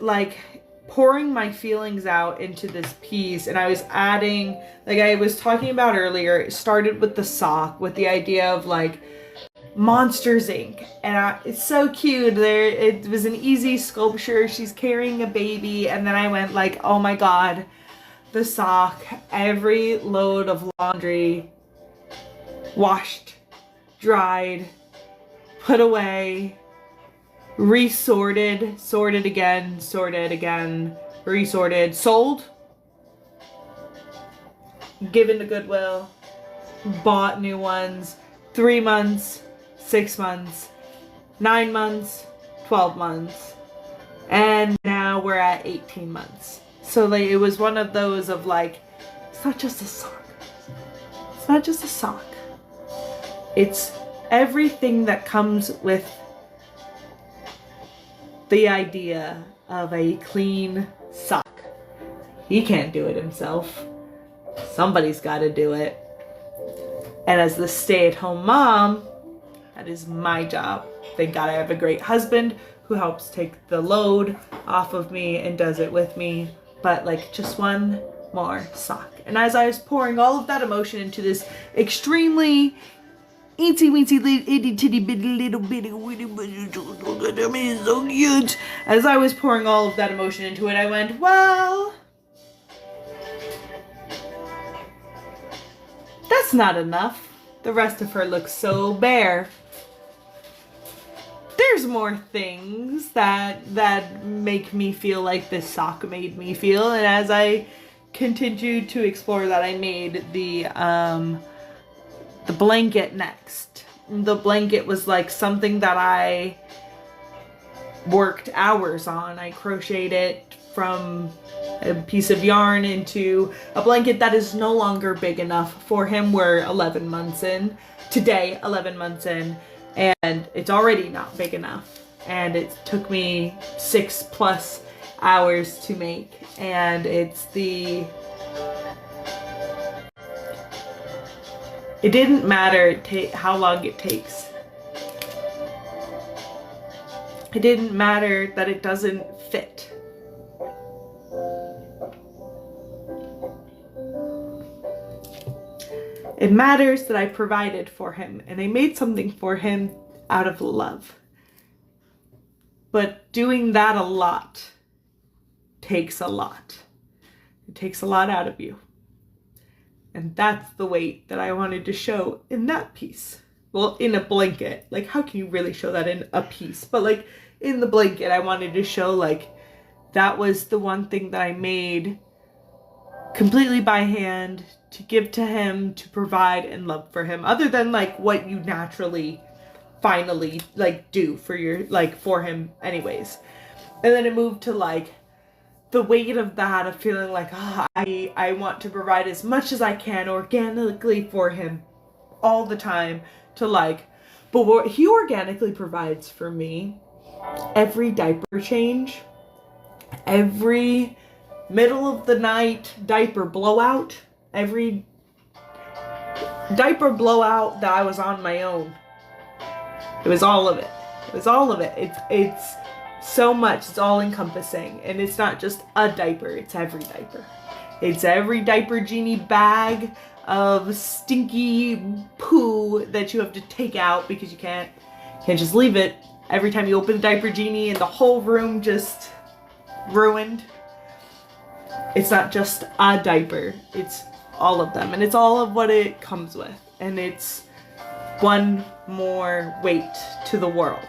like pouring my feelings out into this piece, and I was adding, like I was talking about earlier, it started with the sock, with the idea of like Monsters Inc. And it's so cute. There, it was an easy sculpture. She's carrying a baby, and then I went like, oh my god, the sock, every load of laundry, washed, dried, put away, resorted, sorted again, resorted, sold, given to Goodwill, bought new ones, 3 months, 6 months, 9 months, 12 months, and now we're at 18 months. So like it was one of those of like, it's not just a sock. It's not just a sock. It's everything that comes with the idea of a clean sock. He can't do it himself. Somebody's got to do it. And as the stay-at-home mom, that is my job. Thank God I have a great husband who helps take the load off of me and does it with me. But like just one more sock. And as I was pouring all of that emotion into this extremely eensy weensy itty titty bitty little bitty witty so cute. As I was pouring all of that emotion into it, I went, well, that's not enough. The rest of her looks so bare. There's more things that make me feel like this sock made me feel. And as I continued to explore that, I made the blanket next. The blanket was like something that I worked hours on. I crocheted it from a piece of yarn into a blanket that is no longer big enough for him. We're 11 months in. Today, 11 months in. And it's already not big enough. And it took me 6+ hours to make. And it's it didn't matter how long it takes. It didn't matter that it doesn't fit. It matters that I provided for him and I made something for him out of love. But doing that a lot takes a lot. It takes a lot out of you. And that's the weight that I wanted to show in that piece. Well, in a blanket. Like, how can you really show that in a piece? But like, in the blanket, I wanted to show like, that was the one thing that I made completely by hand to give to him, to provide and love for him, other than like what you naturally finally like do for your like for him anyways. And then it moved to like the weight of that, of feeling like I want to provide as much as I can organically for him all the time, to like, but what he organically provides for me, every diaper change, every middle of the night diaper blowout, every diaper blowout that I was on my own. It was all of it. It was all of it. It's so much. It's all encompassing. And it's not just a diaper. It's every diaper. It's every diaper genie bag of stinky poo that you have to take out because you can't just leave it. Every time you open the diaper genie and the whole room just ruined. It's not just a diaper, it's all of them, and it's all of what it comes with, and it's one more weight to the world.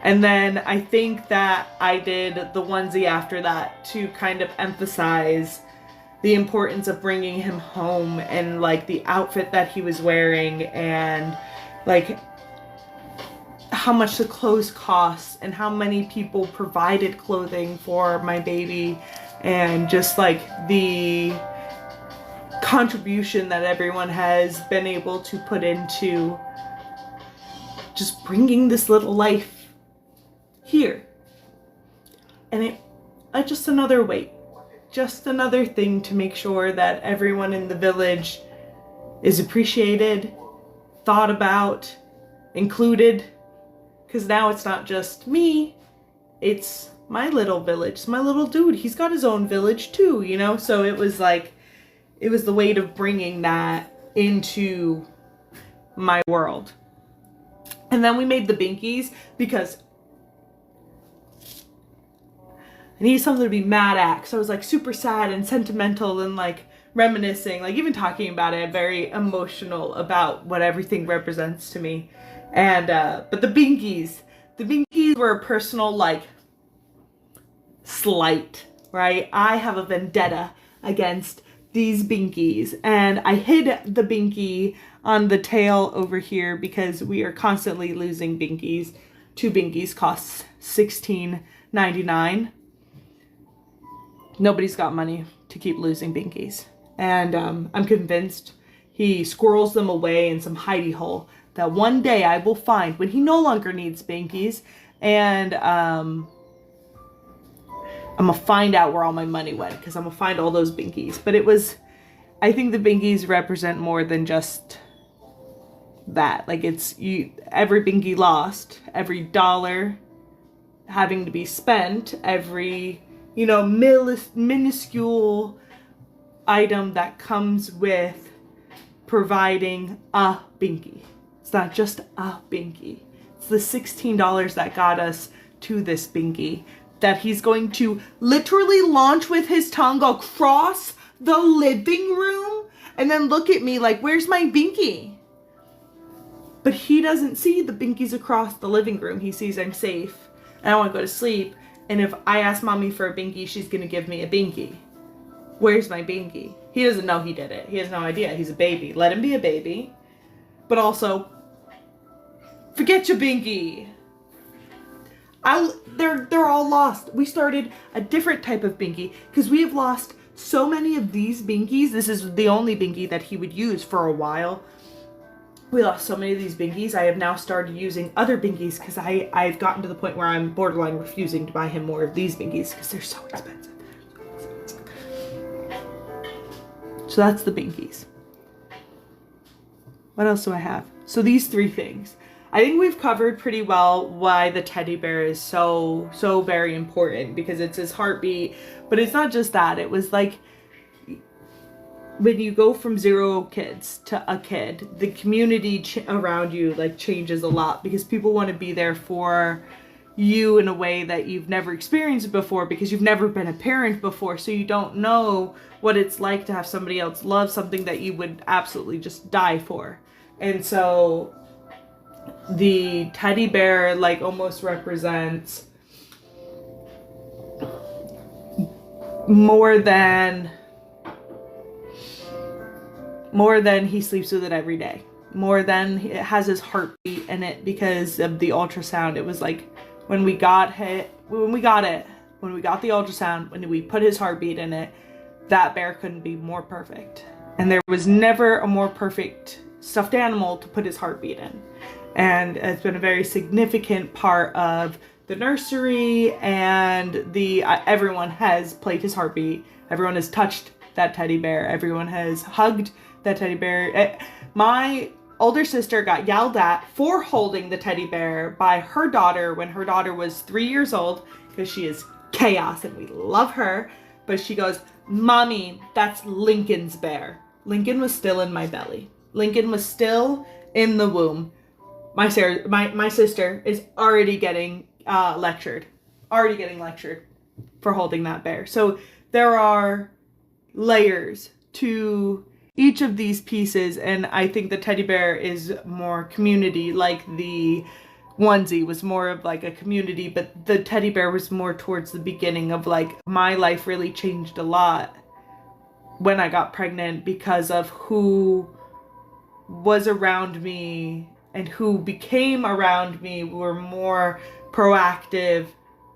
And then I think that I did the onesie after that to kind of emphasize the importance of bringing him home, and like the outfit that he was wearing, and like how much the clothes cost and how many people provided clothing for my baby. And just like the contribution that everyone has been able to put into just bringing this little life here. And it just another weight, just another thing to make sure that everyone in the village is appreciated, thought about, included. Because now it's not just me, it's my little village. It's my little dude. He's got his own village too, you know? So it was like, it was the weight of bringing that into my world. And then we made the binkies because I needed something to be mad at. Because I was like super sad and sentimental and like reminiscing, like even talking about it, very emotional about what everything represents to me. And but the binkies were a personal like slight, right? I have a vendetta against these binkies, and I hid the binky on the tail over here because we are constantly losing binkies. 2 binkies costs $16.99. Nobody's got money to keep losing binkies. And I'm convinced he squirrels them away in some hidey hole that one day I will find when he no longer needs binkies. And I'm gonna find out where all my money went, because I'm gonna find all those binkies. But it was, I think the binkies represent more than just that. Like it's every binky lost, every dollar having to be spent, every, you know, minuscule item that comes with providing a binky. It's not just a binky. It's the $16 that got us to this binky that he's going to literally launch with his tongue across the living room and then look at me like, where's my binky? But he doesn't see the binkies across the living room. He sees I'm safe and I want to go to sleep. And if I ask mommy for a binky, she's going to give me a binky. Where's my binky? He doesn't know he did it. He has no idea. He's a baby. Let him be a baby. But also, forget your binky. They're all lost. We started a different type of binky because we have lost so many of these binkies. This is the only binky that he would use for a while. We lost so many of these binkies. I have now started using other binkies because I've gotten to the point where I'm borderline refusing to buy him more of these binkies because they're so expensive. So that's the binkies. What else do I have? So these 3 things. I think we've covered pretty well why the teddy bear is so very important, because it's his heartbeat. But it's not just that. It was like when you go from 0 kids to a kid, the community around you like changes a lot, because people want to be there for you in a way that you've never experienced before, because you've never been a parent before, so you don't know what it's like to have somebody else love something that you would absolutely just die for. And so the teddy bear like almost represents more than he sleeps with it every day, more than it has his heartbeat in it because of the ultrasound. It was like when we got the ultrasound, when we put his heartbeat in it, that bear couldn't be more perfect. And there was never a more perfect stuffed animal to put his heartbeat in. And it's been a very significant part of the nursery, and everyone has played his heartbeat. Everyone has touched that teddy bear. Everyone has hugged that teddy bear. My older sister got yelled at for holding the teddy bear by her daughter when her daughter was 3 years old, because she is chaos and we love her. But she goes, "Mommy, that's Lincoln's bear." Lincoln was still in my belly. Lincoln was still in the womb. My sister is already getting lectured for holding that bear. So there are layers to each of these pieces, and I think the teddy bear is more community, like the onesie was more of like a community, but the teddy bear was more towards the beginning of like my life really changed a lot when I got pregnant because of who was around me and who became around me were more proactive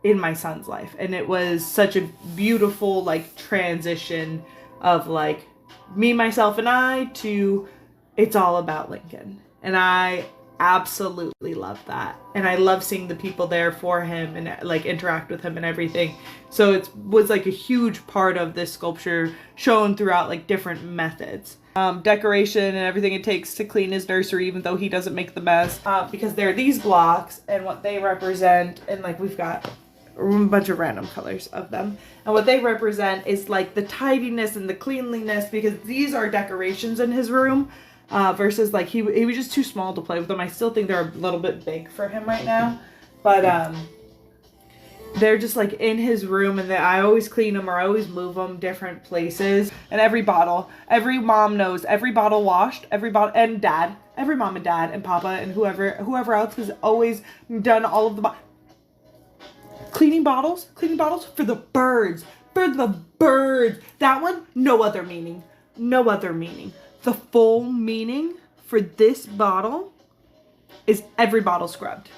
in my son's life. And it was such a beautiful like transition of like me, myself, and I to it's all about Lincoln. And I absolutely love that. And I love seeing the people there for him and like interact with him and everything. So it was like a huge part of this sculpture shown throughout like different methods. Decoration and everything it takes to clean his nursery, even though he doesn't make the mess, because there are these blocks and what they represent. And like we've got a bunch of random colors of them. And what they represent is like the tidiness and the cleanliness, because these are decorations in his room versus like he was just too small to play with them. I still think they're a little bit big for him right now, but they're just like in his room, and I always clean them or I always move them different places. And every bottle, every mom knows, every bottle washed, every bottle, and dad, every mom and dad and papa and whoever else has always done all of the cleaning bottles for the birds, That one, no other meaning. The full meaning for this bottle is every bottle scrubbed.